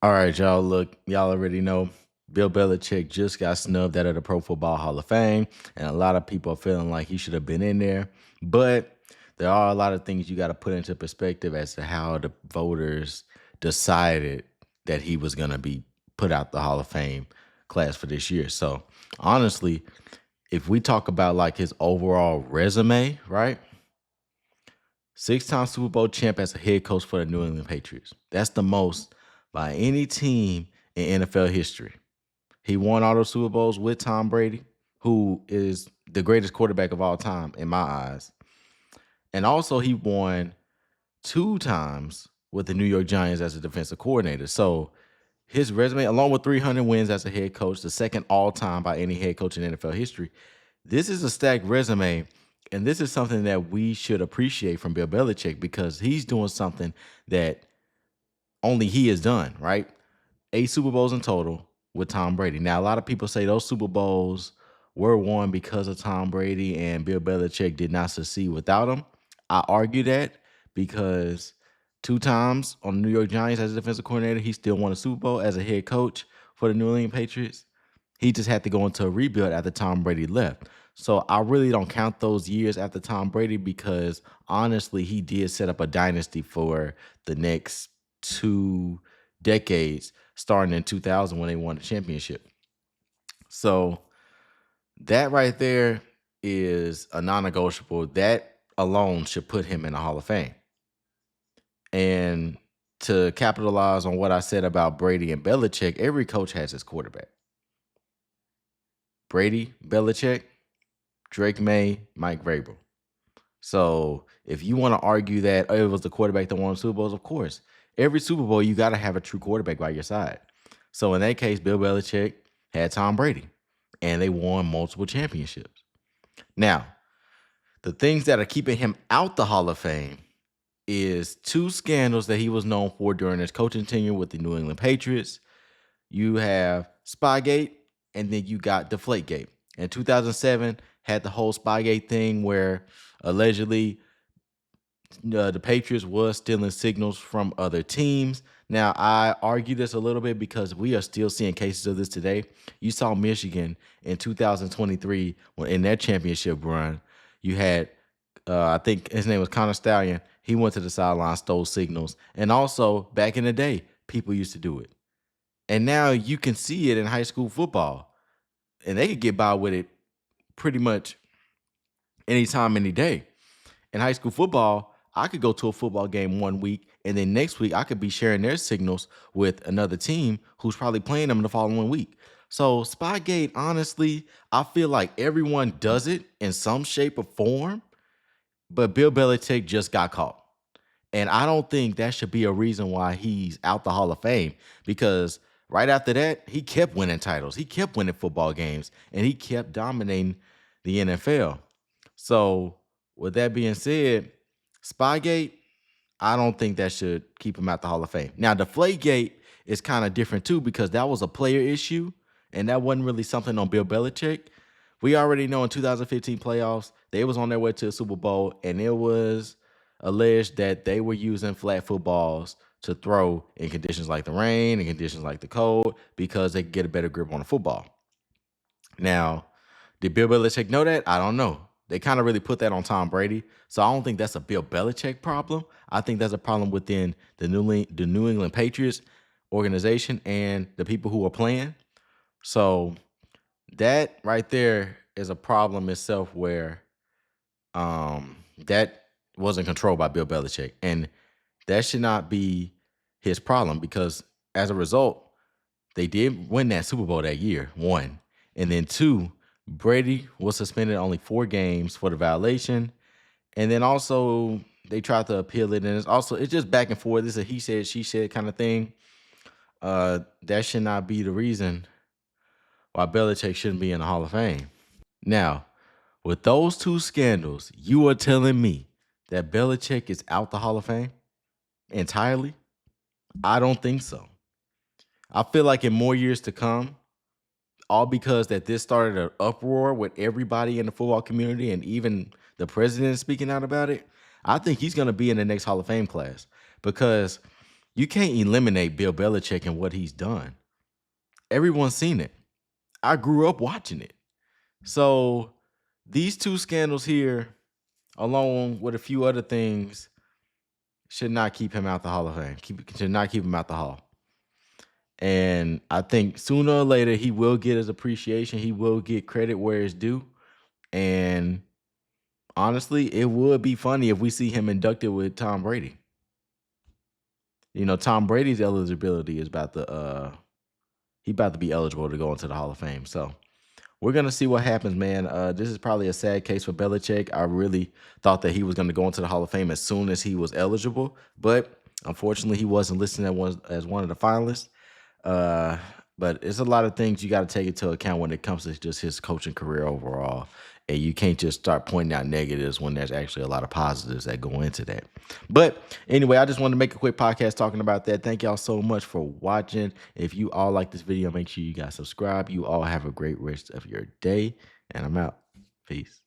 All right, y'all. Look, y'all already know Bill Belichick just got snubbed out of the Pro Football Hall of Fame, and a lot of people are feeling like he should have been in there. But there are a lot of things you got to put into perspective as to how the voters decided that he was going to be put out the Hall of Fame class for this year. So, honestly, if we talk about like his overall resume, right? 6-time Super Bowl champ as a head coach for the New England Patriots. That's the most by any team in NFL history. He won all those Super Bowls with Tom Brady, who is the greatest quarterback of all time in my eyes. And also, he won 2 times with the New York Giants as a defensive coordinator. So his resume, along with 300 wins as a head coach, the second all time by any head coach in NFL history, this is a stacked resume. And this is something that we should appreciate from Bill Belichick because he's doing something that only he has done, right? 8 Super Bowls in total with Tom Brady. Now, a lot of people say those Super Bowls were won because of Tom Brady and Bill Belichick did not succeed without him. I argue that because 2 times on the New York Giants as a defensive coordinator, he still won a Super Bowl as a head coach for the New England Patriots. He just had to go into a rebuild after Tom Brady left. So I really don't count those years after Tom Brady because honestly, he did set up a dynasty for the next 2 decades, starting in 2000 when they won the championship. So that right there is a non-negotiable. That alone should put him in the Hall of Fame. And to capitalize on what I said about Brady and Belichick, every coach has his quarterback. Brady, Belichick, Drake May, Mike Vrabel. So if you want to argue that it was the quarterback that won Super Bowls, of course, every Super Bowl you got to have a true quarterback by your side. So in that case, Bill Belichick had Tom Brady, and they won multiple championships. Now, the things that are keeping him out the Hall of Fame is 2 scandals that he was known for during his coaching tenure with the New England Patriots. You have Spygate, and then you got Deflategate. In 2007, had the whole Spygate thing where allegedly the Patriots was stealing signals from other teams. Now, I argue this a little bit because we are still seeing cases of this today. You saw Michigan in 2023 when in their championship run, you had I think his name was Connor Stallion. He went to the sideline, stole signals, and also back in the day, people used to do it. And now you can see it in high school football, and they could get by with it pretty much anytime, any day. In high school football, I could go to a football game one week, and then next week I could be sharing their signals with another team who's probably playing them the following week. So Spygate, honestly, I feel like everyone does it in some shape or form, but Bill Belichick just got caught. And I don't think that should be a reason why he's out the Hall of Fame because right after that, he kept winning titles. He kept winning football games and he kept dominating the NFL. So, with that being said, Spygate, I don't think that should keep him out the Hall of Fame. Now, Deflategate is kind of different too because that was a player issue and that wasn't really something on Bill Belichick. We already know in 2015 playoffs, they was on their way to the Super Bowl and it was alleged that they were using flat footballs to throw in conditions like the rain and conditions like the cold because they could get a better grip on the football. Now, did Bill Belichick know that? I don't know. They kind of really put that on Tom Brady. So I don't think that's a Bill Belichick problem. I think that's a problem within the New England Patriots organization and the people who are playing. So that right there is a problem itself where that wasn't controlled by Bill Belichick. And that should not be his problem because as a result, they did win that Super Bowl that year, one. And then two, Brady was suspended only 4 games for the violation. And then also they tried to appeal it. And it's just back and forth. This is a he said, she said kind of thing. That should not be the reason why Belichick shouldn't be in the Hall of Fame. Now, with those 2 scandals, you are telling me that Belichick is out the Hall of Fame entirely? I don't think so. I feel like in more years to come, all because that this started an uproar with everybody in the football community and even the president speaking out about it, I think he's going to be in the next Hall of Fame class because You can't eliminate Bill Belichick and what he's done. Everyone's seen it. I grew up watching it. So these two scandals here, along with a few other things, should not keep him out the Hall of Fame. Should not keep him out the Hall. And I think sooner or later he will get his appreciation. He will get credit where it's due. And honestly, it would be funny if we see him inducted with Tom Brady. You know, Tom Brady's eligibility is about to he about to be eligible to go into the Hall of Fame. So we're gonna see what happens, man. This is probably a sad case for Belichick. I really thought that he was gonna go into the Hall of Fame as soon as he was eligible, but unfortunately, he wasn't listed as one of the finalists. Uh, but it's a lot of things you got to take into account when it comes to just his coaching career overall. And you can't just start pointing out negatives when there's actually a lot of positives that go into that. But anyway, I just wanted to make a quick podcast talking about that. Thank y'all so much for watching. If you all like this video, make sure you guys subscribe. You all have a great rest of your day. And I'm out. Peace.